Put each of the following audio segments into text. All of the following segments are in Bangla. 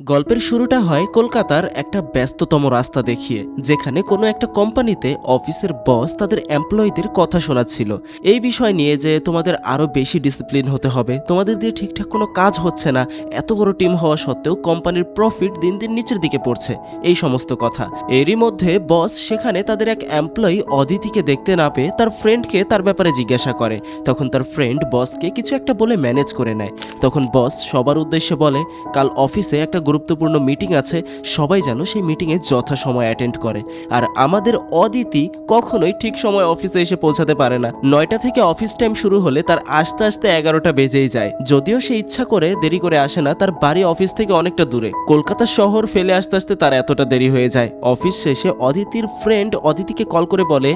গল্পের শুরুটা হয় কলকাতার একটা ব্যস্ততম রাস্তা দেখিয়ে, যেখানে কোনো একটা কোম্পানিতে অফিসের বস তাদের এমপ্লয়ীদের কথা শোনাচ্ছিল এই বিষয় নিয়ে যে তোমাদের আরো বেশি ডিসিপ্লিন হতে হবে, তোমাদের দিয়ে ঠিকঠাক কোনো কাজ হচ্ছে না, এত বড় টিম হওয়া সত্ত্বেও কোম্পানির প্রফিট দিন দিন নিচের দিকে পড়ছে, এই সমস্ত কথা। এরই মধ্যে বস সেখানে তাদের এক এমপ্লয়ি অদিতিকে দেখতে না পেয়ে তার ফ্রেন্ডকে তার ব্যাপারে জিজ্ঞাসা করে। তখন তার ফ্রেন্ড বসকে কিছু একটা বলে ম্যানেজ করে নেয়। তখন বস সবার উদ্দেশ্যে বলে, কাল অফিসে একটা গুরুত্বপূর্ণ মিটিং আছে, সবাই যেন সেই মিটিংয়ে যথাসময় অ্যাটেন্ড করে। আর আমাদের অদিতি কখনোই ঠিক সময় অফিসে এসে পৌঁছাতে পারে না। 9টা থেকে অফিস টাইম শুরু হলে তার আসতে আসতে 11টা বেজেই যায়। যদিও সে ইচ্ছা করে দেরি করে আসে না, তার বাড়ি অফিস থেকে অনেকটা দূরে। কলকাতা শহর ফেলে আসতে আসতে তার এতটা দেরি হয়ে যায়। অফিস শেষে অদিতির ফ্রেন্ড অদিতিকে কল করে বলে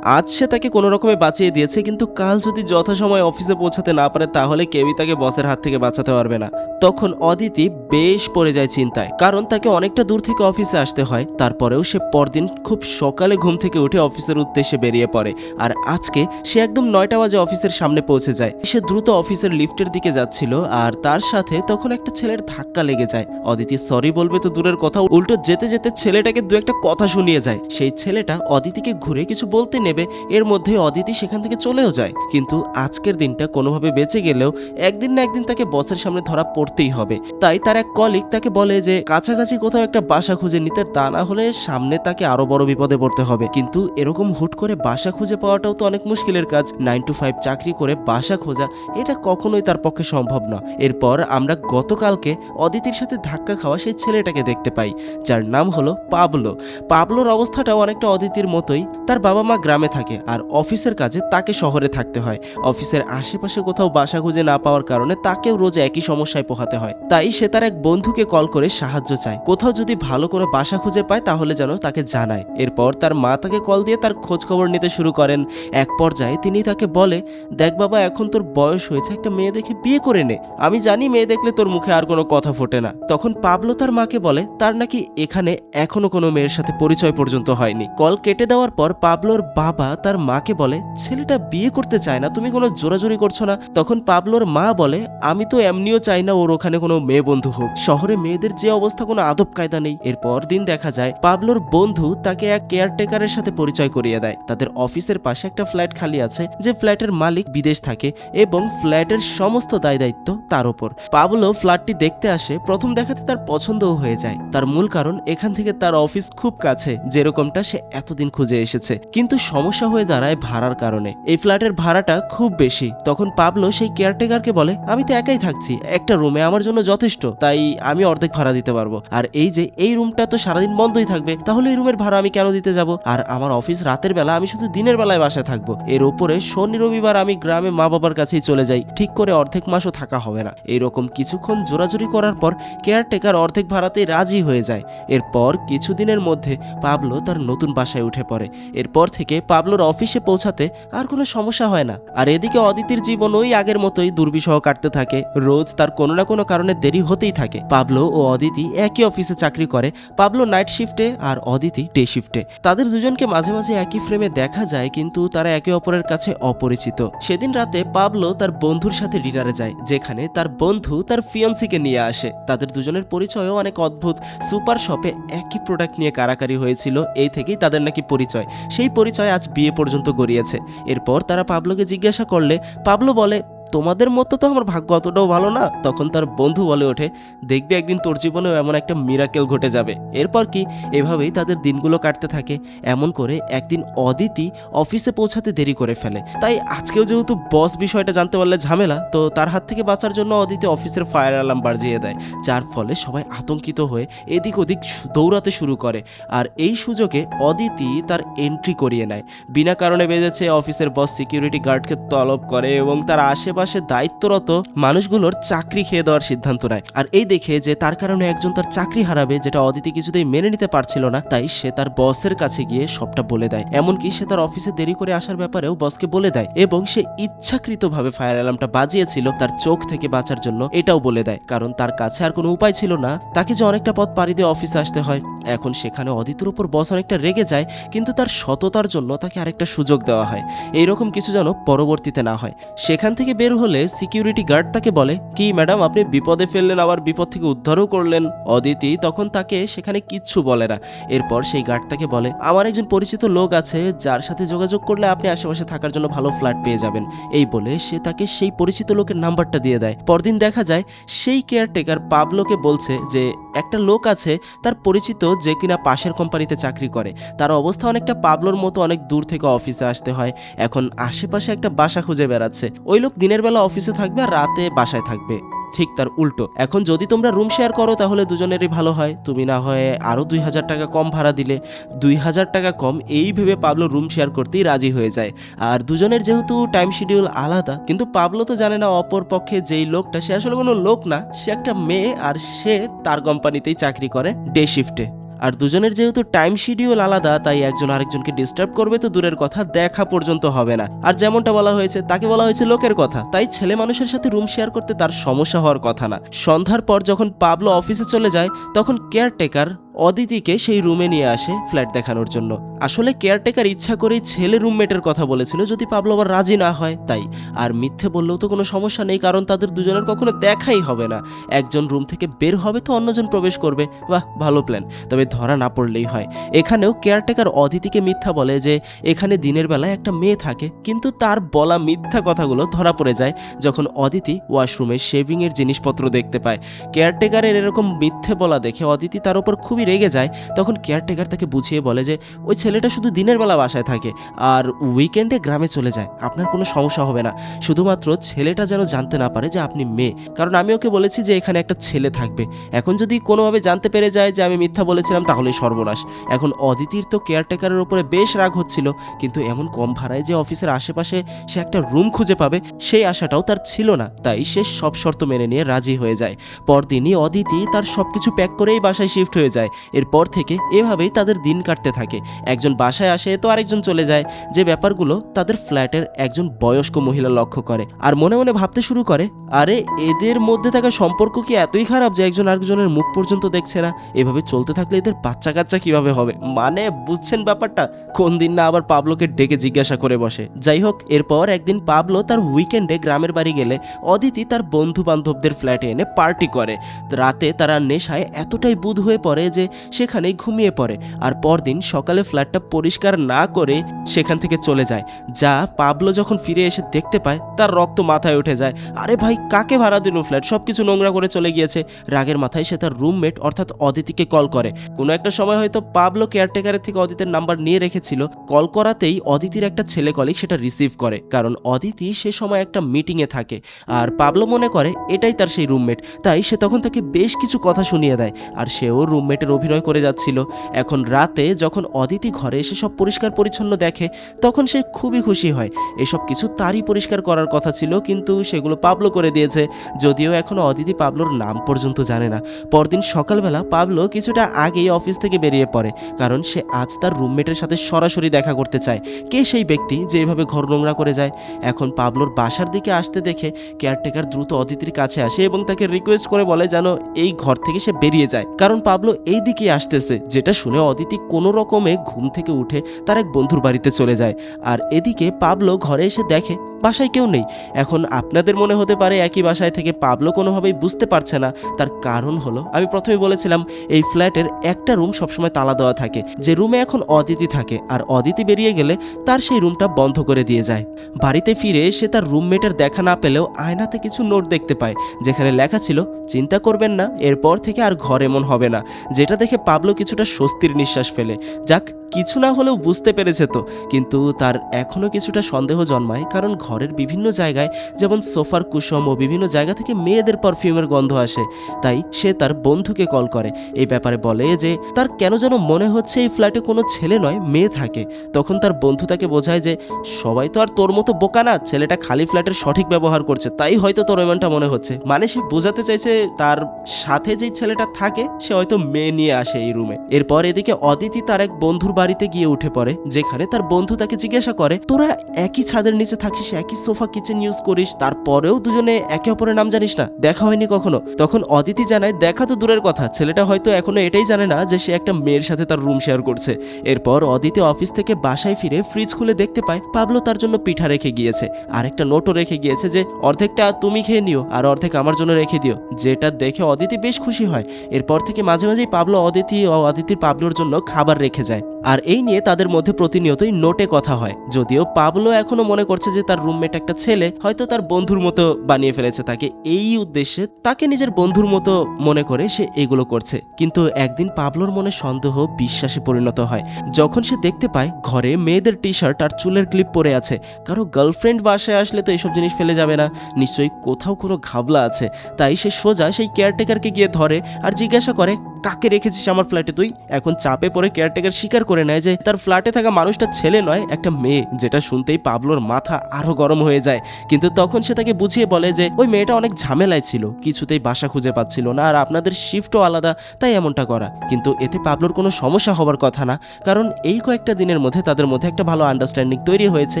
আজ সে তাকে কোনো রকমে বাঁচিয়ে দিয়েছে, কিন্তু কাল যদি যথাসময় অফিসে পৌঁছাতে না পারে তাহলে কেউই তাকে বসের হাত থেকে বাঁচাতে পারবে না। তখন অদিতি বেশ পড়ে যায় চিন্তায়, কারণ তাকে অনেকটা দূর থেকে অফিসে আসতে হয়। তারপরেও সে পরদিন খুব সকালে ঘুম থেকে উঠে অফিসের উদ্দেশ্যে বেরিয়ে পড়ে। আর আজকে সে একদম 9টা বাজে অফিসের সামনে পৌঁছে যায়। সে দ্রুত অফিসের লিফটের দিকে যাচ্ছিল, আর তার সাথে তখন একটা ছেলের ধাক্কা লেগে যায়। অদিতি সরি বলবে তো দূরের কথা, উল্টো যেতে যেতে ছেলেটাকে দু একটা কথা শুনিয়ে যায়। সেই ছেলেটা অদিতিকে ঘুরে কিছু বলতে নেবে, এর মধ্যে অদিতি সেখান থেকে চলেও যায়। কিন্তু আজকের দিনটা কোনোভাবে বেঁচে গেলেও একদিন না একদিন তাকে বসের সামনে ধরা পড়তেই হবে। তাই তার এক কলিগ তাকে বলে যে কাছাকাছি কোথাও একটা বাসা খুঁজে নিতে, তা না হলে সামনে তাকে আরো বড় বিপদে পড়তে হবে। কিন্তু এরকম হুট করে বাসা খুঁজে পাওয়াটাও তো অনেক মুশকিলের কাজ। 9 to 5 চাকরি করে বাসা খোঁজা, এটা কখনোই তার পক্ষে সম্ভব না। এরপর আমরা গতকালকে অদিতির সাথে ধাক্কা খাওয়া সেই ছেলেটাকে দেখতে পাই, যার নাম হলো পাবলো। পাবলোর অবস্থাটাও অনেকটা অদিতির মতোই। তার বাবা মা গ্রামে থাকে আর অফিসের কাজে তাকে শহরে থাকতে হয়। অফিসের আশেপাশে কোথাও বাসা খুঁজে না পাওয়ার কারণে তাকেও রোজ একই সমস্যায় পোহাতে হয়। তাই সে তার এক বন্ধুকে কল করে সাহায্য চায়, কোথাও যদি ভালো কোনো বাসা খুঁজে পায় তাহলে যেন তাকে জানায়। এরপর তার মা তাকে কল দিয়ে তার খোঁজ খবর নিতে শুরু করেন। এক পর্যায়ে তিনি তাকে বলে, দেখ বাবা, এখন তোর বয়স হয়েছে, একটা মেয়ে দেখে বিয়ে করে নে। আমি জানি মেয়ে দেখলে তোর মুখে আর কোনো কথা ফোটে না। তখন পাবলো তার মাকে বলে তার নাকি এখানে এখনো কোনো মেয়ের সাথে পরিচয় পর্যন্ত হয়নি। কল কেটে দেওয়ার পর পাবলোর বাবা তার মাকে বলে ছেলেটা বিয়ে করতে চায় না, তুমি কোনো জোরাজোরি করছো না। তখন পাবলোর মা বলে আমি তো এমনিও চাই না ওর ওখানে কোনো মেয়ে বন্ধু হোক, শহরে মেয়েদের যে অবস্থা কোনো আদব কায়দা নেই। এরপর দিন দেখা যায় পাবলোর বন্ধু তাকে এক কেয়ারটেকারের সাথে পরিচয় করিয়ে দেয়। তাদের অফিসের পাশে একটা ফ্ল্যাট খালি আছে, যে ফ্ল্যাটের মালিক বিদেশ থাকে এবং ফ্ল্যাটের সমস্ত দায় দায়িত্ব তার উপর। পাবলো ফ্ল্যাটটি দেখতে আসে, প্রথম দেখাতে তার পছন্দও হয়ে যায়। তার মূল কারণ এখান থেকে তার অফিস খুব কাছে, যেরকমটা সে এতদিন খুঁজে এসেছে। কিন্তু সমস্যা হয়ে দাঁড়ায় ভাড়ার কারণে। এই ফ্ল্যাটের ভাড়াটা খুব বেশি। তখন পাবলো সেই কেয়ারটেকারকে বলে আমি তো একাই থাকছি, একটা রুমে আমার জন্য যথেষ্ট, তাই আমি অর্ধেক ভাড়া দিতে পারবো। আর এই যে এই রুমটা তো সারাদিন বন্ধই থাকবে, তাহলে এই রুমের ভাড়া আমি কেন দিতে যাব? আর আমার অফিস রাতের বেলা, আমি শুধু দিনের বেলায় বাসায় থাকবো। এর উপরে শনি রবিবার আমি গ্রামে মা বাবার কাছেই চলে যাই, ঠিক করে অর্ধেক মাসও থাকা হবে না। এইরকম কিছুক্ষণ জোরাজুরি করার পর কেয়ারটেকার অর্ধেক ভাড়াতেই রাজি হয়ে যায়। এরপর কিছুদিনের মধ্যে পাবলো তার নতুন বাসায় উঠে পড়ে। এরপর থেকে পাবলোর অফিসে পৌঁছাতে আর কোনো সমস্যা হয় না। আর এদিকে অদিতির জীবন ওই আগের মতোই দুর্বিষহ কাটতে থাকে। রোজ তার কোনো না কোনো কারণে দেরি হতেই থাকে। পাবলো ও অদিতি একই অফিসে চাকরি করে, পাবলো নাইট শিফটে আর অদিতি ডে শিফটে। তাদের দুজনকে মাঝে মাঝে একই ফ্রেমে দেখা যায়, কিন্তু তারা একে অপরের কাছে অপরিচিত। সেদিন রাতে পাবলো তার বন্ধুর সাথে ডিনারে যায়, যেখানে তার বন্ধু তার ফিয়ন্সিকে নিয়ে আসে। তাদের দুজনের পরিচয়ও অনেক অদ্ভুত। সুপার শপে একই প্রোডাক্ট নিয়ে কারাকারি হয়েছিল, এই থেকেই তাদের নাকি পরিচয়। সেই পরিচয় আজ বিয়ে পর্যন্ত গড়িয়েছে। এরপর তারা পাবলোকে জিজ্ঞাসা করলে পাবলো বলে তোমাদের মতো তো আমার ভাগ্য অতটাও ভালো না। তখন তার বন্ধু বলে ওঠে দেখবি একদিন তোর জীবনেও এমন একটা মিরাকেল ঘটে যাবে। এরপর কি এভাবেই তাদের দিনগুলো কাটতে থাকে। এমন করে একদিন অদিতি অফিসে পৌঁছাতে দেরি করে ফেলে। তাই আজকেও যেহেতু বস বিষয়টা জানতে পারলে ঝামেলা, তো তার হাত থেকে বাঁচার জন্য অদিতি অফিসের ফায়ার অ্যালার্ম বাজিয়ে দেয়, যার ফলে সবাই আতঙ্কিত হয়ে এদিক ওদিক দৌড়াতে শুরু করে। আর এই সুযোগে অদিতি তার এন্ট্রি করিয়ে নেয়। বিনা কারণে বেজেছে অফিসের বস সিকিউরিটি গার্ডকে তলব করে এবং তার আশেপাশে দায়িত্বরত মানুষগুলোর চাকরি খেয়ে দেওয়ার সিদ্ধান্ত নেয়। আর এই দেখে যে তার কারণে একজন তার চাকরি হারাবে, যেটা অদিতি কিছুতেই মেনে নিতে পারছিল না, তাই সে তার বসের কাছে গিয়ে সবটা বলে দেয়। এমনকি সে তার অফিসে দেরি করে আসার ব্যাপারেও বসকে বলে দেয় এবং সে ইচ্ছাকৃতভাবে ফায়ার অ্যালার্মটা বাজিয়েছিল তার চোখ থেকে বাঁচার জন্য, এটাও বলে দেয়, কারণ তার কাছে আর কোনো উপায় ছিল না। তাকে যে অনেকটা পথ পাড়ি দিয়ে অফিসে আসতে হয়। এখন সেখানে অদিতির উপর বস অনেকটা রেগে যায়, কিন্তু তার সততার জন্য তাকে আরেকটা সুযোগ দেওয়া হয়, এইরকম কিছু যেন পরবর্তীতে না হয়। সেখান থেকে বের হলে সিকিউরিটি গার্ড তাকে বলে, কি ম্যাডাম আপনি বিপদে ফেললেন, আবার বিপদ থেকে উদ্ধারও করলেন। অদিতি তখন তাকে সেখানে কিচ্ছু বলে না। এরপর সেই গার্ড তাকে বলে, আমার একজন পরিচিত লোক আছে যার সাথে যোগাযোগ করলে আপনি আশেপাশে থাকার জন্য ভালো ফ্ল্যাট পেয়ে যাবেন। এই বলে সে তাকে সেই পরিচিত লোকের নাম্বারটা দিয়ে দেয়। পরদিন দেখা যায় সেই কেয়ারটেকার পাবলোকে বলছে যে একটা লোক আছে তার পরিচিত, যে কিনা পাশের কোম্পানিতে চাকরি করে। তার অবস্থা অনেকটা পাবলোর মতো, অনেক দূর থেকে অফিসে আসতে হয়। এখন আশেপাশে একটা বাসা খুঁজে বেড়াচ্ছে। ওই লোক দিনের বেলা অফিসে থাকবে আর রাতে বাসায় থাকবে, ঠিক তার উল্টো। এখন যদি তোমরা রুম শেয়ার করো তাহলে দুজনেরই ভালো হয়, তুমি না হয় আরও 2000 টাকা কম ভাড়া দিলে। 2000 টাকা কম এই ভেবে পাবলো রুম শেয়ার করতেই রাজি হয়ে যায়। আর দুজনের যেহেতু টাইম শিডিউল আলাদা, কিন্তু পাবলো তো জানে না অপর পক্ষে যেই লোকটা সে আসলে কোনো লোক না, সে একটা মেয়ে, আর সে তার কোম্পানিতেই চাকরি করে ডে শিফটে। আর দুজনের যেহেতু টাইম শিডিউল আলাদা, তাই একজন আরেকজনকে ডিস্টার্ব করবে তো দূরের কথা, দেখা পর্যন্ত হবে না। আর যেমনটা বলা হয়েছে, তাকে বলা হয়েছে লোকের কথা, তাই ছেলে মানুষের সাথে রুম শেয়ার করতে তার সমস্যা হওয়ার কথা না। সন্ধ্যার পর যখন পাবলো অফিসে চলে যায়, তখন কেয়ারটেকার অদিতিকে সেই রুমে নিয়ে আসে ফ্ল্যাট দেখানোর জন্য। আসলে কেয়ারটেকার ইচ্ছা করেই ছেলে রুমমেটের কথা বলেছিল, যদি পাবলো আবার রাজি না হয় তাই। আর মিথ্যে বললেও তো কোনো সমস্যা নেই, কারণ তাদের দুজনের কখনো দেখাই হবে না। একজন রুম থেকে বের হবে তো অন্যজন প্রবেশ করবে। বাহ, ভালো প্ল্যান, তবে ধরা না পড়লেই হয়। এখানেও কেয়ারটেকার অদিতিকে মিথ্যা বলে যে এখানে দিনের বেলায় একটা মেয়ে থাকে, কিন্তু তার বলা মিথ্যা কথাগুলো ধরা পড়ে যায় যখন অদিতি ওয়াশরুমে শেভিংয়ের জিনিসপত্র দেখতে পায়। কেয়ারটেকারের এরকম মিথ্যে বলা দেখে অদিতি তার উপর খুবই রেগে যায়। তখন কেয়ারটেকার তাকে বুঝিয়ে বলে যে ওই ছেলেটা শুধু দিনের বেলা বাসায় থাকে আর উইকেন্ডে গ্রামে চলে যায়, আপনার কোনো সমস্যা হবে না। শুধুমাত্র ছেলেটা যেন জানতে না পারে যে আপনি মেয়ে, কারণ আমি ওকে বলেছি যে এখানে একটা ছেলে থাকবে। এখন যদি কোনোভাবে জানতে পেরে যায় যে আমি মিথ্যা বলেছিলাম তাহলে সর্বনাশ। এখন অদিতির তো কেয়ারটেকারের উপরে বেশ রাগ হচ্ছিল, কিন্তু এমন কম ভাড়ায় যে অফিসের আশেপাশে সে একটা রুম খুঁজে পাবে সেই আশাটাও তার ছিল না, তাই সে সব শর্ত মেনে নিয়ে রাজি হয়ে যায়। পরদিনই অদিতি তার সবকিছু প্যাক করেই বাসায় শিফট হয়ে যায়। এরপর থেকে এভাবেই তাদের দিন কাটতে থাকে। একজন বাসায় আসে তো আরেকজন চলে যায়। যে ব্যাপারগুলো তাদের ফ্ল্যাটের একজন বয়স্ক মহিলা লক্ষ্য করে আর মনে মনে ভাবতে শুরু করে, আরে এদের মধ্যে থাকা সম্পর্ক কি এতই খারাপ যে একজন আরেকজনের মুখ পর্যন্ত দেখছে না? এভাবে চলতে থাকলে এদের বাচ্চা কাচ্চা কিভাবে হবে? মানে বুঝছেন ব্যাপারটা? কোন দিন না আবার পাবলোকে ডেকে জিজ্ঞাসা করে বসে। যাই হোক, এরপর একদিন পাবলো তার উইকেন্ডে গ্রামের বাড়ি গেলে অদিতি তার বন্ধু বান্ধবদের ফ্ল্যাটে এনে পার্টি করে। রাতে তারা নেশায় এতটাই বুঁদ হয়ে পড়ে যে সেখানেই ঘুমিয়ে পড়ে। আর পরদিন সকালে ফ্ল্যাটটা পরিষ্কার না করে সেখান থেকে চলে যায়। যা পাবলো যখন ফিরে এসে দেখতে পায়, তার রক্ত মাথায় উঠে যায়। আরে ভাই, কাকে ভাড়া দিল ফ্ল্যাট? সবকিছু নোংরা করে চলে গিয়েছে। রাগের মাথায় সে তার রুমমেট অর্থাৎ অদিতিকে কল করে। কোনো একটা সময় হয়তো পাবলো কেয়ারটেকারের থেকে অদিতির নাম্বার নিয়ে রেখেছিল। কল করাতেই অদিতির একটা ছেলে কলিগ সেটা রিসিভ করে, কারণ অদিতি সে সময় একটা মিটিংয়ে থাকে। আর পাবলো মনে করে এটাই তার সেই রুমমেট, তাই সে তখন তাকে বেশ কিছু কথা শুনিয়ে দেয়। আর সেও রুমমেটের অভিনয় করে যাচ্ছিল। এখন রাতে যখন অদিতি ঘরে এসে সব পরিষ্কার পরিচ্ছন্ন দেখে, তখন সে খুবই খুশি হয়। এসব কিছু তারই পরিষ্কার করার কথা ছিল, কিন্তু সেগুলো পাবলো করে দিয়েছে। যদিও এখনো অদিতি পাবলোর নাম পর্যন্ত জানে না। পরদিন সকালবেলা পাবলো কিছুটা আগেই অফিস থেকে বেরিয়ে পড়ে, কারণ সে আজ তার রুমমেটের সাথে সরাসরি দেখা করতে চায়। কে সেই ব্যক্তি যে এভাবে ঘর নোংরা করে যায়? এখন পাবলোর বাসার দিকে আসতে দেখে কেয়ারটেকার দ্রুত অদিতির কাছে আসে এবং তাকে রিকোয়েস্ট করে বলে যেন এই ঘর থেকে সে বেরিয়ে যায়, কারণ পাবলো এই দিকে আসতেছে। যেটা শুনে অদিতি কোনো রকমে ঘুম থেকে উঠে তার এক বন্ধুর বাড়িতে চলে যায়। আর এদিকে পাবলো ঘরে এসে দেখে বাসায় কেউ নেই। এখন আপনাদের মনে হতে পারে একই বাসায় থেকে পাবলো কোনোভাবেই বুঝতে পারছে না। তার কারণ হলো, আমি প্রথমে বলেছিলাম এই ফ্ল্যাটের একটা রুম সবসময় তালা দেওয়া থাকে, যে রুমে এখন অদিতি থাকে। আর অদিতি বেরিয়ে গেলে তার সেই রুমটা বন্ধ করে দিয়ে যায়। বাড়িতে ফিরে সে তার রুমমেটের দেখা না পেলেও আয়নাতে কিছু নোট দেখতে পায়, যেখানে লেখা ছিল, চিন্তা করবেন না, এরপর থেকে আর ঘর এমন হবে না। যেটা দেখে পাবলো কিছুটা স্বস্তির নিঃশ্বাস ফেলে। যাক, কিছু না হলেও বুঝতে পেরেছে তো। কিন্তু তার এখনও কিছুটা সন্দেহ জন্মায়, কারণ ঘরের বিভিন্ন জায়গায় যেমন সোফার কুশন ও বিভিন্ন জায়গা থেকে মেয়েদের পারফিউমের গন্ধ আসে। তাই সে তার বন্ধুকে কল করে, এই ব্যাপারে বলে যে তার কেন যেন মনে হচ্ছে এই ফ্ল্যাটে কোনো ছেলে নয় মেয়ে থাকে। তখন তার বন্ধু তাকে বোঝায় যে সবাই তো আর তোর মতো বোকা না, ছেলেটা খালি ফ্ল্যাটের সঠিক ব্যবহার করছে, তাই হয়তো তোর এমনটা মনে হচ্ছে। মানে সে বোঝাতে চাইছে তার সাথে যেই ছেলেটা থাকে সে হয়তো মেয়ে নিয়ে আসে এই রুমে। এরপর এদিকে অদিতি তার এক বন্ধুর বাড়িতে গিয়ে উঠে পড়ে, যেখানে তার বন্ধু তাকে জিজ্ঞাসা করে তোরা একই ছাদের নিচে থাকিস, একই সোফা কিচেন ইউজ করিস, তারপরেও দুজনে একে অপরের নাম জানিস না, দেখা হয়নি কখনো? তখন অদিতি জানায় দেখা তো দূরের কথা, ছেলেটা হয়তো এখনো এটাই জানে না যে সে একটা মেয়ের সাথে তার রুম শেয়ার করছে। এরপর অদিতি অফিস থেকে বাসায় ফিরে ফ্রিজ খুলে দেখতে পায় পাবলো তার জন্য পিঠা রেখে গিয়েছে, আর একটা নোটও রেখে গিয়েছে যে অর্ধেকটা তুমি খেয়ে নিও আর অর্ধেক আমার জন্য রেখে দিও, যেটা দেখে অদিতি বেশ খুশি হয়। এরপর থেকে মাঝে মাঝেই পাবলো অদিতি ও অদিতির পাবলোর জন্য খাবার রেখে যায়, আর এই নিয়ে তাদের মধ্যে প্রতিনিয়তই নোটে কথা হয়। যদিও পাবলো এখনো মনে করছে যে তার রুমমেট একটা ছেলে, হয়তো তার বন্ধুর মতো বানিয়ে ফেলেছে তাকে, এই উদ্দেশ্যে তাকে নিজের বন্ধুর মতো মনে করে সে এগুলো করছে। কিন্তু একদিন পাবলোর মনে সন্দেহ বিশ্বাসে পরিণত হয় যখন সে দেখতে পায় ঘরে মেয়েদের টি শার্ট আর চুলের ক্লিপ পরে আছে। কারো গার্লফ্রেন্ড বাসায় আসলে তো এইসব জিনিস ফেলে যাবে না, নিশ্চয়ই কোথাও কোনো ঘাবলা আছে। তাই সে সোজা সেই কেয়ারটেকারকে গিয়ে ধরে আর জিজ্ঞাসা করে কাকে রেখেছিস আমার ফ্ল্যাটে তুই? এখন চাপে পড়ে কেয়ারটেকার স্বীকার করে নেয় যে তার ফ্ল্যাটে থাকা মানুষটা ছেলে নয়, একটা মেয়ে, যেটা শুনতেই পাবলোর মাথা আরো গরম হয়ে যায়। কিন্তু তখন সে তাকে বুঝিয়ে বলে যে ওই মেয়েটা অনেক ঝামেলায় ছিল, কিছুতেই বাসা খুঁজে পাচ্ছিল না, আর আপনাদের শিফটও আলাদা, তাই এমনটা করা। কিন্তু এতে পাবলোর কোনো সমস্যা হবার কথা না, কারণ এই কয়েকটা দিনের মধ্যে তাদের মধ্যে একটা ভালো আন্ডারস্ট্যান্ডিং তৈরি হয়েছে,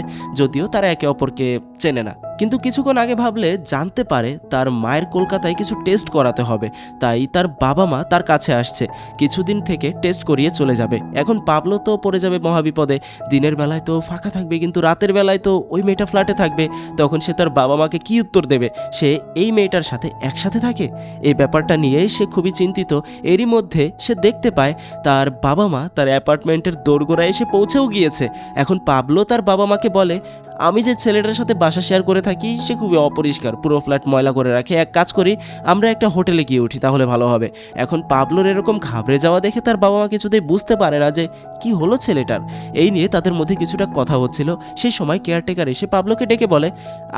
যদিও তারা একে অপরকে চেনে না। কিন্তু কিছুক্ষণ আগে ভাবলে জানতে পারে তার মায়ের কলকাতায় কিছু টেস্ট করাতে হবে, তাই তার বাবা মা তার কাছে আসছে, কিছুদিন থেকে টেস্ট করিয়ে চলে যাবে। এখন পাবলো তো পড়ে যাবে মহাবিপদে, দিনের বেলায় তো ফাঁকা থাকবে কিন্তু রাতের বেলায় তো ওই মেয়েটা ফ্ল্যাটে থাকবে, তখন সে তার বাবা মাকে কি উত্তর দেবে? সে এই মেয়েটার সাথে একসাথে থাকে, এই ব্যাপারটা নিয়েই সে খুবই চিন্তিত। এরই মধ্যে সে দেখতে পায় তার বাবা মা তার অ্যাপার্টমেন্টের দোরগোড়ায় এসে পৌঁছেও গিয়েছে। এখন পাবলো তার বাবা মাকে বলে আমি যে ছেলেটার সাথে বাসা শেয়ার করে থাকি সে খুবই অপরিষ্কার, পুরো ফ্ল্যাট ময়লা করে রাখে, এক কাজ করি আমরা একটা হোটেলে গিয়ে উঠি তাহলে ভালো হবে। এখন পাবলোর এরকম ঘাবড়ে যাওয়া দেখে তার বাবা মা কিছুতেই বুঝতে পারে না যে কি হলো ছেলেটার। এই নিয়ে তাদের মধ্যে কিছুটা কথা হচ্ছিল, সেই সময় কেয়ারটেকার এসে পাবলোকে ডেকে বলে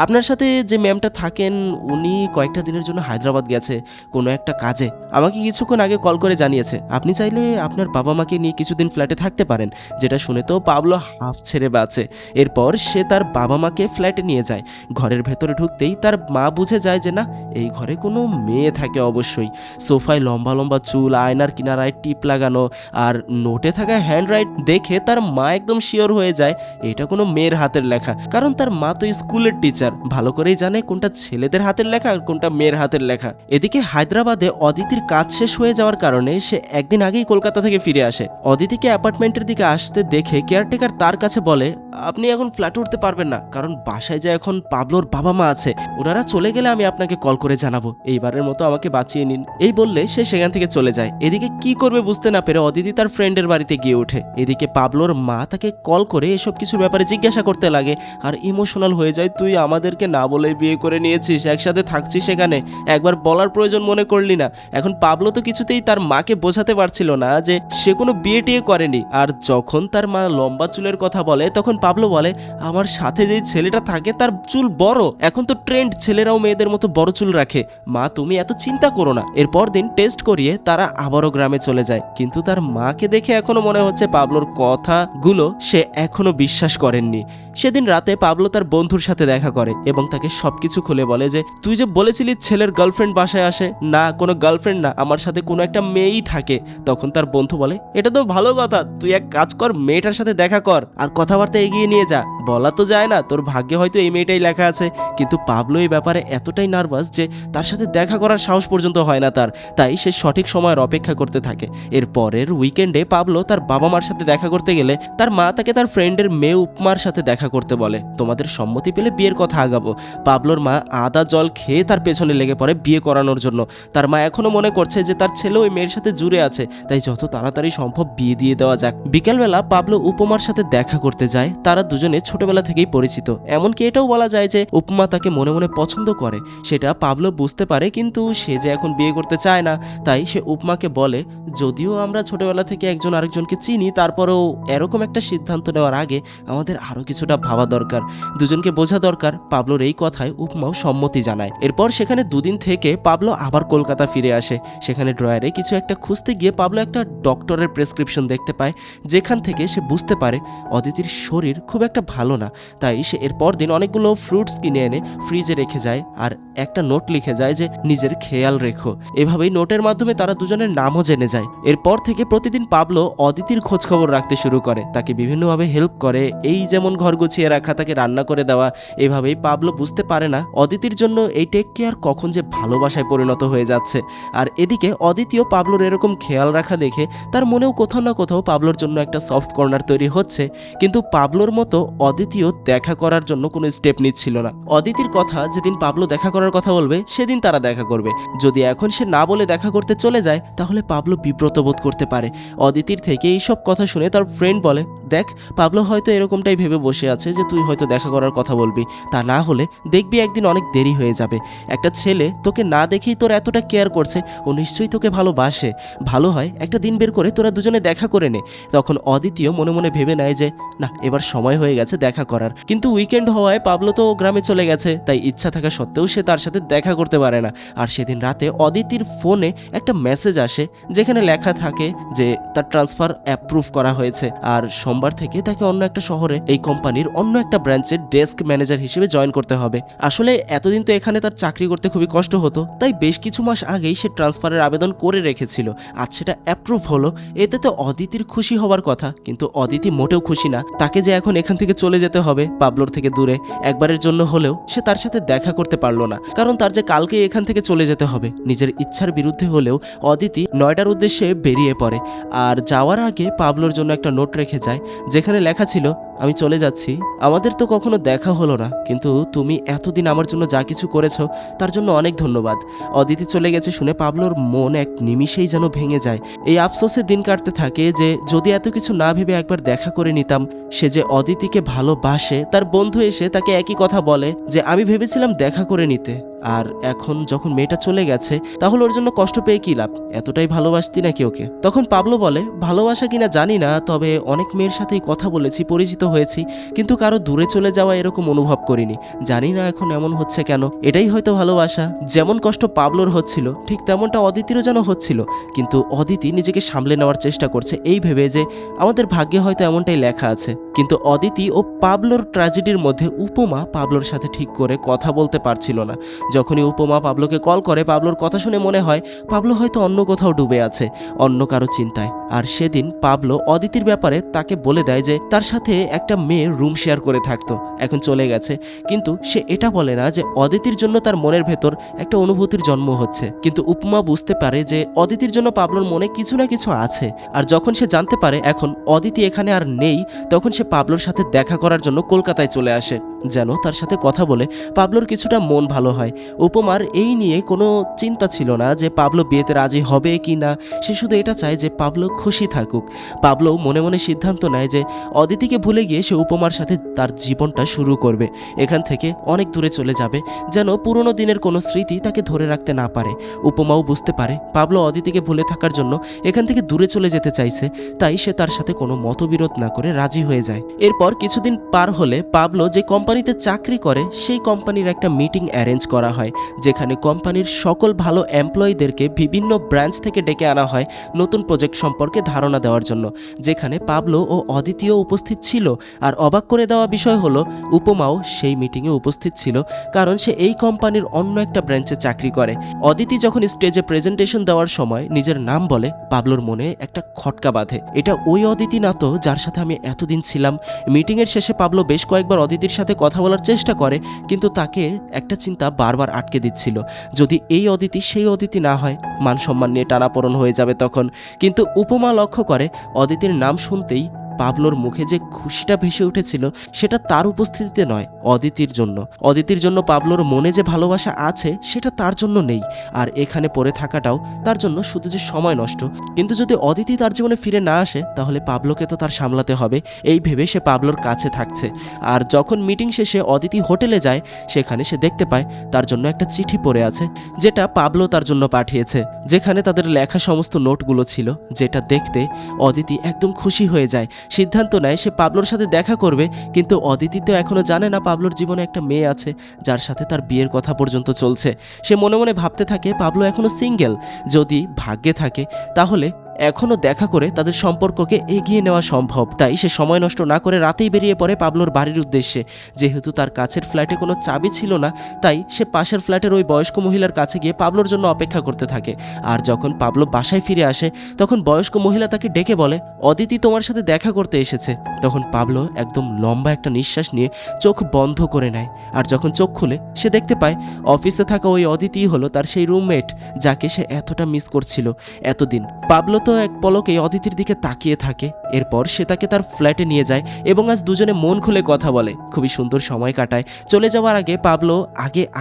আপনার সাথে যে ম্যামটা থাকেন উনি কয়েকটা দিনের জন্য হায়দ্রাবাদ গেছে কোনো একটা কাজে, আমাকে কিছুক্ষণ আগে কল করে জানিয়েছে আপনি চাইলে আপনার বাবা মাকে নিয়ে কিছুদিন ফ্ল্যাটে থাকতে পারেন। যেটা শুনে তো পাবলো হাফ ছেড়ে বাঁচে। এরপর সে তার বাবা মাকে ফ্ল্যাটে নিয়ে যায়। ঘরের ভেতরে ঢুকতেই তার মা বুঝে যায় যে না, এই ঘরে কোনো মেয়ে থাকে অবশ্যই। সোফায় লম্বা লম্বা চুল, আয়নার কিনারায় টিপ লাগানো, আর নোটে থাকা হ্যান্ডরাইট দেখে তার মা একদম শিওর হয়ে যায় এটা কোনো মেয়ের হাতের লেখা, কারণ তার মা তো স্কুলের টিচার, ভালো করেই জানে কোনটা ছেলেদের হাতের লেখা আর কোনটা মেয়ের হাতের লেখা। এদিকে হায়দ্রাবাদে অদিতির কাজ শেষ হয়ে যাওয়ার কারণে সে একদিন আগেই কলকাতা থেকে ফিরে আসে। অদিতিকে অ্যাপার্টমেন্টের দিকে আসতে দেখে কেয়ারটেকার তার কাছে বলে আপনি এখন ফ্ল্যাটে উঠতে পারবেন না, কারণ বাসায় যে এখন পাবলোর বাবা মা আছে, ওনারা চলে গেলে আমি আপনাকে কল করে জানাবো, এইবারের মতো আমাকে বাঁচিয়ে নিন। এই বললে সে সেখান থেকে চলে যায়। এদিকে কি করবে বুঝতে না পেরে অদিতি তার ফ্রেন্ডের বাড়িতে গিয়ে ওঠে। এদিকে পাবলোর মা তাকে কল করে এসব কিছুর ব্যাপারে জিজ্ঞাসা করতে লাগে আর ইমোশনাল হয়ে যায়, তুই আমাদেরকে না বলে বিয়ে করে নিয়েছিস, একসাথে থাকছিস, সেখানে একবার বলার প্রয়োজন মনে করলি না। এখন পাবলো তো কিছুতেই তার মাকে বোঝাতে পারছিল না যে সে কোনো বিয়ে টিয়ে করেনি। আর যখন তার মা লম্বা চুলের কথা বলে তখন পাবলো বলে আমার সাথে যেই ছেলেটা থাকে তার চুল বড়, এখন তো ট্রেন্ড, ছেলেরাও মেয়েদের মতো বড় চুল রাখে, মা তুমি এত চিন্তা করো না। এরপর দিন টেস্ট করিয়ে তারা আবারও গ্রামে চলে যায়, কিন্তু তার মাকে দেখে এখনো মনে হচ্ছে পাবলোর কথাগুলো সে এখনো বিশ্বাস করেননি। সেদিন রাতে পাবলো তার বন্ধুর সাথে দেখা করে এবং তাকে সবকিছু খুলে বলে যে তুই যে বলেছিলি ছেলের গার্লফ্রেন্ড বাসায় আসে, না কোনো গার্লফ্রেন্ড না, আমার সাথে কোনো একটা মেয়েই থাকে। তখন তার বন্ধু বলে এটা তো ভালো কথা, তুই এক কাজ কর মেয়েটার সাথে দেখা কর আর কথাবার্তা এগিয়ে নিয়ে যা, বলা তো যায় না তোর ভাগ্যে হয়তো এই মেয়েটাই লেখা আছে। কিন্তু পাবলো এই ব্যাপারে এতটাই নার্ভাস যে তার সাথে দেখা করার সাহস পর্যন্ত হয় না তার, তাই সে সঠিক সময়ের অপেক্ষা করতে থাকে। এর পরের উইকেন্ডে পাবলো তার বাবা মার সাথে দেখা করতে গেলে তার মা তাকে তার ফ্রেন্ডের মেয়ে উপমার সাথে দেখা করতে বলে, তোমাদের সম্মতি পেলে বিয়ের কথা আগাবো। পাবলোর মা আদা জল খেয়ে তার পেছনে লেগে পড়ে বিয়ে করানোর জন্য। তার মা এখনো মনে করছে যে তার ছেলে ওই মেয়ের সাথে জুড়ে আছে, তাই যত তাড়াতাড়ি সম্ভব বিয়ে দিয়ে দেওয়া যাক। বিকেলবেলা পাবলো উপমার সাথে দেখা করতে যায়, তারা দুজনে ছোটবেলা থেকেই পরিচিত, এমনকি এটাও বলা যায় যে উপমা তাকে মনে মনে পছন্দ করে। সেটা পাবলো বুঝতে পারে, কিন্তু সে যে এখন বিয়ে করতে চায় না, তাই সে উপমাকে বলে যদিও আমরা ছোটবেলা থেকে একজন আরেকজনকে চিনি, তারপরেও এরকম একটা সিদ্ধান্ত নেওয়ার আগে আমাদের আরও কিছু কিছুটা ভাবা দরকার, দুজনকে বোঝা দরকার। পাবলোর এই কথায় উপমাও সম্মতি জানায়। এরপর সেখানে দুদিন থেকে পাবলো আবার কলকাতা ফিরে আসে। সেখানে ড্রয়ারে কিছু একটা খুঁজতে গিয়ে পাবলো একটা ডক্টরের প্রেসক্রিপশন দেখতে পায়, যেখান থেকে সে বুঝতে পারে অদিতির শরীর খুব একটা ভালো না। তাই সে এরপর দিন অনেকগুলো ফ্রুটস কিনে এনে ফ্রিজে রেখে যায় আর একটা নোট লিখে যায় যে নিজের খেয়াল রেখো। এভাবেই নোটের মাধ্যমে তারা দুজনের নামও জেনে যায়। এরপর থেকে প্রতিদিন পাবলো অদিতির খোঁজ খবর রাখতে শুরু করে, তাকে বিভিন্নভাবে হেল্প করে, এই যেমন ঘর গুছিয়ে রাখা, তাকে রান্না করে দেওয়া। এভাবেই পাবলো বুঝতে পারে না অদিতির জন্য এই টেক কেয়ার কখন যে ভালোবাসায় পরিণত হয়ে যাচ্ছে। আর এদিকে অদিতিও পাবলোর এরকম খেয়াল রাখা দেখে তার মনেও কোথাও না কোথাও পাবলোর জন্য একটা সফট কর্নার তৈরি হচ্ছে। কিন্তু পাবলোর মতো অদিতিও দেখা করার জন্য কোনো স্টেপ নিচ্ছিল না। অদিতির কথা যেদিন পাবলো দেখা করার কথা বলবে সেদিন তারা দেখা করবে। যদি এখন সে না বলে দেখা করতে চলে যায় তাহলে পাবলো বিব্রত বোধ করতে পারে। অদিতির থেকে এইসব কথা শুনে তার ফ্রেন্ড বলে, দেখ পাবলো হয়তো এরকমটাই ভেবে বসে আছে যে তুই হয়তো দেখা করার কথা বলবি, তা না হলে দেখবি একদিন অনেক দেরি হয়ে যাবে। একটা ছেলে তোকে না দেখেই তোর এতটা কেয়ার করছে, ও নিশ্চয়ই তোকে ভালোবাসে। ভালো হয় একটা দিন বের করে তোরা দুজনে দেখা করে নে। তখন অদিতিও মনে মনে ভেবে নেয় যে না, এবার সময় হয়ে গেছে দেখা করার। কিন্তু উইকেন্ড হওয়ায় পাবলো তো গ্রামে চলে গেছে, তাই ইচ্ছা থাকা সত্ত্বেও সে তার সাথে দেখা করতে পারে না। আর সেদিন রাতে অদিতির ফোনে একটা মেসেজ আসে যেখানে লেখা থাকে যে তার ট্রান্সফার অ্যাপ্রুভ করা হয়েছে আর সোমবার থেকে তাকে অন্য একটা শহরে এই কোম্পানির অন্য একটা ব্রাঞ্চের ডেস্ক ম্যানেজার হিসেবে জয়েন করতে হবে। আসলে এতদিন তো এখানে তার চাকরি করতে খুবই কষ্ট হতো, তাই বেশ কিছু মাস আগেই সে ট্রান্সফারের আবেদন করে রেখেছিল। আজ সেটা অ্যাপ্রুভ হলো, এতে তো অদিতির খুশি হওয়ার কথা, কিন্তু অদিতি মোটেও খুশি না। তাকে যে এখন এখান থেকে চলে যেতে হবে পাবলোর থেকে দূরে, একবারের জন্য হলেও সে তার সাথে দেখা করতে পারলো না, কারণ তার যে কালকে এখান থেকে চলে যেতে হবে। নিজের ইচ্ছার বিরুদ্ধে হলেও অদিতি নয়ডার উদ্দেশ্যে বেরিয়ে পড়ে আর যাওয়ার আগে পাবলোর জন্য একটা নোট রেখে যায় যেখানে লেখা ছিল, আমি চলে যাচ্ছি, আমাদের তো কখনো দেখা হলো না, কিন্তু তুমি এতদিন আমার জন্য যা কিছু করেছো তার জন্য অনেক ধন্যবাদ। অদিতি চলে গেছে শুনে পাবলোর মন এক নিমিষেই যেন ভেঙে যায়। এই আফসোসের দিন কাটতে থাকে যে যদি এত কিছু না ভেবে একবার দেখা করে নিতাম। সে যে অদিতিকে ভালোবাসে, তার বন্ধু এসে তাকে একই কথা বলে যে আমি ভেবেছিলাম দেখা করে নিতে, আর এখন যখন মেয়েটা চলে গেছে তাহলে ওর জন্য কষ্ট পেয়ে কি লাভ, এতটাই ভালোবাসতি নাকি ওকে? তখন পাবলো বলে, ভালোবাসা কিনা জানি না, তবে অনেক মেয়ের সাথেই কথা বলেছি, পরিচিত হয়েছি, কিন্তু কারো দূরে চলে যাওয়া এরকম অনুভব করিনি। জানি না এখন এমন হচ্ছে কেন, এটাই হয়তো ভালোবাসা। যেমন কষ্ট পাবলোর হচ্ছিল ঠিক তেমনটা অদিতিরও যেন হচ্ছিল, কিন্তু অদিতি নিজেকে সামলে নেওয়ার চেষ্টা করছে এই ভেবে যে আমাদের ভাগ্যে হয়তো এমনটাই লেখা আছে। কিন্তু অদিতি ও পাবলোর ট্র্যাজেডির মধ্যে উপমা পাবলোর সাথে ঠিক করে কথা বলতে পারছিল না। যখনই উপমা পাবলোকে কল করে, পাবলোর কথা শুনে মনে হয় পাবলো হয়তো অন্য কোথাও ডুবে আছে, অন্য কারো চিন্তায়। আর সেদিন পাবলো অদিতির ব্যাপারে তাকে বলে দেয় যে তার সাথে একটা মেয়ে রুম শেয়ার করে থাকতো, এখন চলে গেছে। কিন্তু সে এটা বলে না যে অদিতির জন্য তার মনের ভেতর একটা অনুভূতির জন্ম হচ্ছে। কিন্তু উপমা বুঝতে পারে যে অদিতির জন্য পাবলোর মনে কিছু না কিছু আছে। আর যখন সে জানতে পারে এখন অদিতি এখানে আর নেই, তখন সে পাবলোর সাথে দেখা করার জন্য কলকাতায় চলে আসে, যেন তার সাথে কথা বলে পাবলোর কিছুটা মন ভালো হয়। উপমার এই নিয়ে কোনো চিন্তা ছিল না যে পাবলো বিয়েতে রাজি হবে কি না, সে শুধু এটা চায় যে পাবলো খুশি থাকুক। পাবলো মনে মনে সিদ্ধান্ত নেয় যে অদিতিকে ভুলে গিয়ে সে উপমার সাথে তার জীবনটা শুরু করবে, এখান থেকে অনেক দূরে চলে যাবে, যেন পুরনো দিনের কোনো স্মৃতি তাকে ধরে রাখতে না পারে। উপমাও বুঝতে পারে পাবলো অদিতিকে ভুলে থাকার জন্য এখান থেকে দূরে চলে যেতে চাইছে, তাই সে তার সাথে কোনো মতবিরোধ না করে রাজি হয়ে যায়। এরপর কিছুদিন পার হলে পাবলো যে কোম্পানিতে চাকরি করে সেই কোম্পানির একটা মিটিং অ্যারেঞ্জ করা হয়, যেখানে কোম্পানির সকল ভালো এমপ্লয়ীদেরকে বিভিন্ন ব্রাঞ্চ থেকে ডেকে আনা হয় নতুন প্রজেক্ট সম্পর্কে ধারণা দেওয়ার জন্য, যেখানে পাবলো ও অদিতিও উপস্থিত ছিল। আর অবাক করে দেওয়া বিষয় হলো উপমাও সেই মিটিংয়ে উপস্থিত ছিল, কারণ সে এই কোম্পানির অন্য একটা ব্রাঞ্চে চাকরি করে। অদিতি যখন স্টেজে প্রেজেন্টেশন দেওয়ার সময় নিজের নাম বলে, পাবলোর মনে একটা খটকা বাঁধে, এটা ওই অদিতি না তো যার সাথে আমি এতদিন ছিলাম। মিটিংয়ের শেষে পাবলো বেশ কয়েকবার অদিতির সাথে কথা বলার চেষ্টা করে, কিন্তু তাকে একটা চিন্তা বারবার আটকে দিচ্ছিল, যদি এই অদিতি সেই অদিতি না হয়, মান সম্মান নিয়ে টানাপোড়েন হয়ে যাবে তখন। কিন্তু উপমা লক্ষ্য করে অদিতির নাম শুনতেই পাবলোর মুখে যে খুশিটা ভেসে উঠেছিল সেটা তার উপস্থিতিতে নয়, অদিতির জন্য। অদিতির জন্য পাবলোর মনে যে ভালোবাসা আছে সেটা তার জন্য নেই, আর এখানে পড়ে থাকাটাও তার জন্য শুধু যে সময় নষ্ট। কিন্তু যদি অদিতি তার জীবনে ফিরে না আসে তাহলে পাবলোকে তো তার সামলাতে হবে, এই ভেবে সে পাবলোর কাছে থাকছে। আর যখন মিটিং শেষে অদিতি হোটেলে যায়, সেখানে সে দেখতে পায় তার জন্য একটা চিঠি পড়ে আছে, যেটা পাবলো তার জন্য পাঠিয়েছে, যেখানে তাদের লেখা সমস্ত নোটগুলো ছিল, যেটা দেখতে অদিতি একদম খুশি হয়ে যায়। সিদ্ধান্ত নেয় সে পাবলোর সাথে দেখা করবে, কিন্তু অদিতি তো এখনও জানে না পাবলোর জীবনে একটা মেয়ে আছে যার সাথে তার বিয়ের কথা পর্যন্ত চলছে। সে মনে মনে ভাবতে থাকে পাবলো এখনও সিঙ্গেল, যদি ভাগ্যে থাকে তাহলে এখনও দেখা করে তাদের সম্পর্ককে এগিয়ে নেওয়া সম্ভব। তাই সে সময় নষ্ট না করে রাতেই বেরিয়ে পড়ে পাবলোর বাড়ির উদ্দেশ্যে। যেহেতু তার কাছের ফ্ল্যাটে কোনো চাবি ছিল না, তাই সে পাশের ফ্ল্যাটের ওই বয়স্ক মহিলার কাছে গিয়ে পাবলোর জন্য অপেক্ষা করতে থাকে। আর যখন পাবলো বাসায় ফিরে আসে তখন বয়স্ক মহিলা তাকে ডেকে বলে অদিতি তোমার সাথে দেখা করতে এসেছে। তখন পাবলো একদম লম্বা একটা নিঃশ্বাস নিয়ে চোখ বন্ধ করে নেয়, আর যখন চোখ খুলে সে দেখতে পায় অফিসে থাকা ওই অদিতিই হলো তার সেই রুমমেট যাকে সে এতটা মিস করছিল এতদিন। পাবলো তো এক পলকে অদিতির দিকে তাকিয়ে থাকে। এরপর সে তাকে তার ফ্ল্যাটে নিয়ে যায় এবং আজ দুজনে মন খুলে কথা বলে, খুবই সুন্দর সময় কাটায়। চলে যাওয়ার আগে পাবলো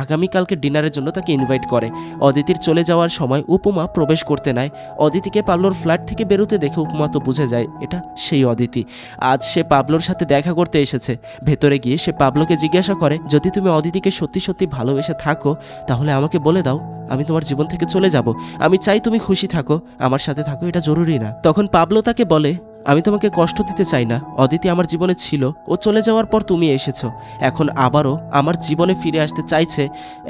আগামীকালকে ডিনারের জন্য তাকে ইনভাইট করে। অদিতির চলে যাওয়ার সময় উপমা প্রবেশ করতে নেয়। অদিতিকে পাবলোর ফ্ল্যাট থেকে বেরোতে দেখে উপমা তো বুঝে যায় এটা সেই অদিতি। আজ সে পাবলোর সাথে দেখা করতে এসেছে। ভেতরে গিয়ে সে পাবলোকে জিজ্ঞাসা করে যদি তুমি অদিতিকে সত্যি সত্যি ভালোবেসে থাকো তাহলে আমাকে বলে দাও, আমি তোমার জীবন থেকে চলে যাব। আমি চাই তুমি খুশি থাকো, আমার সাথে থাকো, এটা জরুরি না। তখন পাবলো তাকে বলে আমি তোমাকে কষ্ট দিতে চাই না, অদিতি আমার জীবনে ছিল, ও চলে যাওয়ার পর তুমি এসেছো, এখন আবারও আমার জীবনে ফিরে আসতে চাইছে,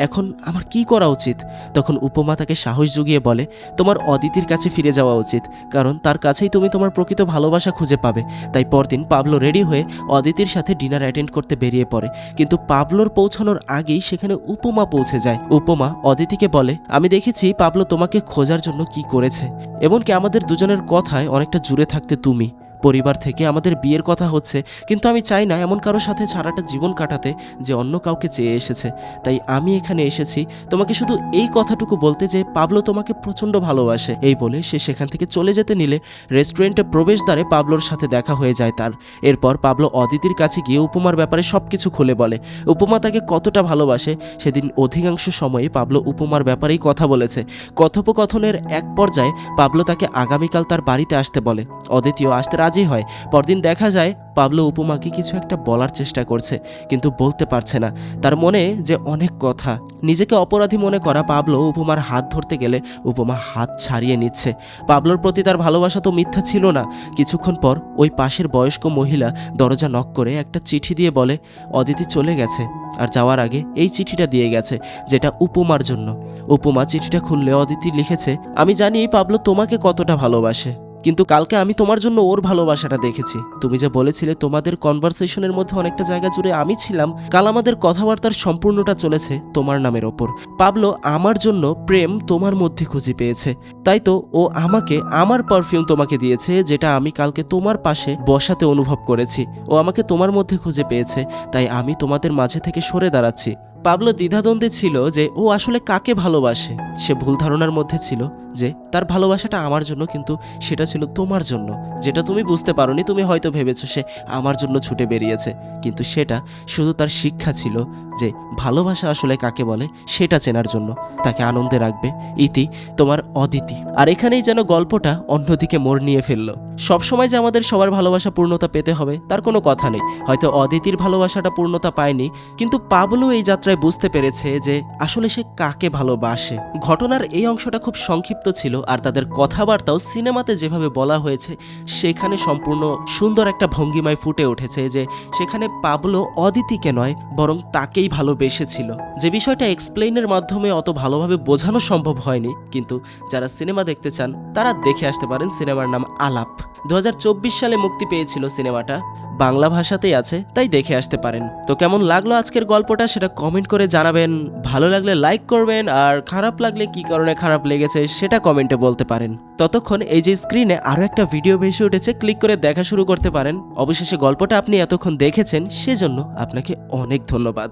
এখন আমার কি করা উচিত? তখন উপমা তাকে সাহস জুগিয়ে বলে তোমার অদিতির কাছে ফিরে যাওয়া উচিত, কারণ তার কাছেই তুমি তোমার প্রকৃত ভালোবাসা খুঁজে পাবে। তাই পরদিন পাবলো রেডি হয়ে অদিতির সাথে ডিনার অ্যাটেন্ড করতে বেরিয়ে পড়ে, কিন্তু পাবলোর পৌঁছানোর আগেই সেখানে উপমা পৌঁছে যায়। উপমা অদিতিকে বলে আমি দেখেছি পাবলো তোমাকে খোঁজার জন্য কি করেছে, এমনকি আমাদের দুজনের কথায় অনেকটা জুড়ে থাকতে তুমি। পরিবার থেকে আমাদের বিয়ের কথা হচ্ছে, কিন্তু আমি চাই না এমন কারোর সাথে সারাটা জীবন কাটাতে যে অন্য কাউকে চেয়ে এসেছে। তাই আমি এখানে এসেছি তোমাকে শুধু এই কথাটুকু বলতে যে পাবলো তোমাকে প্রচণ্ড ভালোবাসে। এই বলে সে সেখান থেকে চলে যেতে নিলে রেস্টুরেন্টে প্রবেশদ্বারে পাবলোর সাথে দেখা হয়ে যায় তার। এরপর পাবলো অদিতির কাছে গিয়ে উপমার ব্যাপারে সব কিছু খুলে বলে উপমা তাকে কতটা ভালোবাসে। সেদিন অধিকাংশ সময়ে পাবলো উপমার ব্যাপারেই কথা বলেছে। কথোপকথনের এক পর্যায়ে পাবলো তাকে আগামীকাল তার বাড়িতে আসতে বলে। অদিতিও আসতে রাজি হয়। পরদিন দেখা যায় পাবলো উপমাকে কিছু একটা বলার চেষ্টা করছে, কিন্তু বলতে পারছে না। তার মনে যে অনেক কথা। নিজেকে অপরাধী মনে করা পাবলো উপমার হাত ধরতে গেলে উপমা হাত ছাড়িয়ে নিচ্ছে। পাবলোর প্রতি তার ভালোবাসা তো মিথ্যা ছিল না। কিছুক্ষণ পর ওই পাশের বয়স্ক মহিলা দরজা নক করে একটা চিঠি দিয়ে বলে অদিতি চলে গেছে, আর যাওয়ার আগে এই চিঠিটা দিয়ে গেছে যেটা উপমার জন্য। উপমা চিঠিটা খুললে অদিতি লিখেছে আমি জানি পাবলো তোমাকে কতটা ভালোবাসে, কিন্তু কালকে আমি তোমার জন্য ওর ভালোবাসাটা দেখেছি। তুমি যে বলেছিলে তোমাদের কনভারসেশনের মধ্যে অনেকটা জায়গা জুড়ে আমি ছিলাম, কাল আমাদের কথাবার্তার সম্পূর্ণটা চলেছে তোমার নামের ওপর। পাবলো আমার জন্য প্রেম তোমার মধ্যে খুঁজে পেয়েছে, তাই তো ও আমাকে আমার পারফিউম তোমাকে দিয়েছে যেটা আমি কালকে তোমার পাশে বসাতে অনুভব করেছি। ও আমাকে তোমার মধ্যে খুঁজে পেয়েছে, তাই আমি তোমাদের মাঝে থেকে সরে দাঁড়াচ্ছি। পাবলো দ্বিধাদ্বন্দ্বে ছিল যে ও আসলে কাকে ভালোবাসে। সে ভুল ধারণার মধ্যে ছিল যে তার ভালোবাসাটা আমার জন্য, কিন্তু সেটা ছিল তোমার জন্য, যেটা তুমি বুঝতে পারোনি। তুমি হয়তো ভেবেছো সে আমার জন্য ছুটে বেরিয়েছে, কিন্তু সেটা শুধু তার শিক্ষা ছিল যে ভালোবাসা আসলে কাকে বলে সেটা চেনার জন্য। তাকে আনন্দে রাখবে। ইতি তোমার অদিতি। আর এখানেই যেন গল্পটা অন্যদিকে মোড় নিয়ে ফেললো। সবসময় যে আমাদের সবার ভালোবাসা পূর্ণতা পেতে হবে তার কোনো কথা নেই। হয়তো অদিতির ভালোবাসাটা পূর্ণতা পায়নি, কিন্তু পাবলো এই যাত্রায় বুঝতে পেরেছে যে আসলে সে কাকে ভালোবাসে। ঘটনার এই অংশটা খুব সংক্ষিপ্ত ছিল, আর তাদের কথাবার্তাও সিনেমাতে যেভাবে বলা হয়েছে সেখানে সম্পূর্ণ সুন্দর একটা ভঙ্গিমায় ফুটে উঠেছে যে সেখানে পাবলো অদিতিকে নয় বরং তাকেই ভালোবেসেছিল। যে বিষয়টা এক্সপ্লেইনের মাধ্যমে অত ভালোভাবে বোঝানো সম্ভব হয়নি, কিন্তু যারা সিনেমা দেখতে চান তারা দেখে আসতে পারেন। সিনেমার নাম আলাপ। 2024 সালে মুক্তি পেয়েছিল সিনেমাটা, বাংলা ভাষাতেই আছে, তাই দেখে আসতে পারেন। তো কেমন লাগলো আজকের গল্পটা সেটা কমেন্ট করে জানাবেন। ভালো লাগলে লাইক করবেন, আর খারাপ লাগলে কি কারণে খারাপ লেগেছে সেটা কমেন্টে বলতে পারেন। ততক্ষণ এই যে স্ক্রিনে আরও একটা ভিডিও ভেসে উঠেছে, ক্লিক করে দেখা শুরু করতে পারেন। অবশেষে গল্পটা আপনি এতক্ষণ দেখেছেন, সেজন্য আপনাকে অনেক ধন্যবাদ।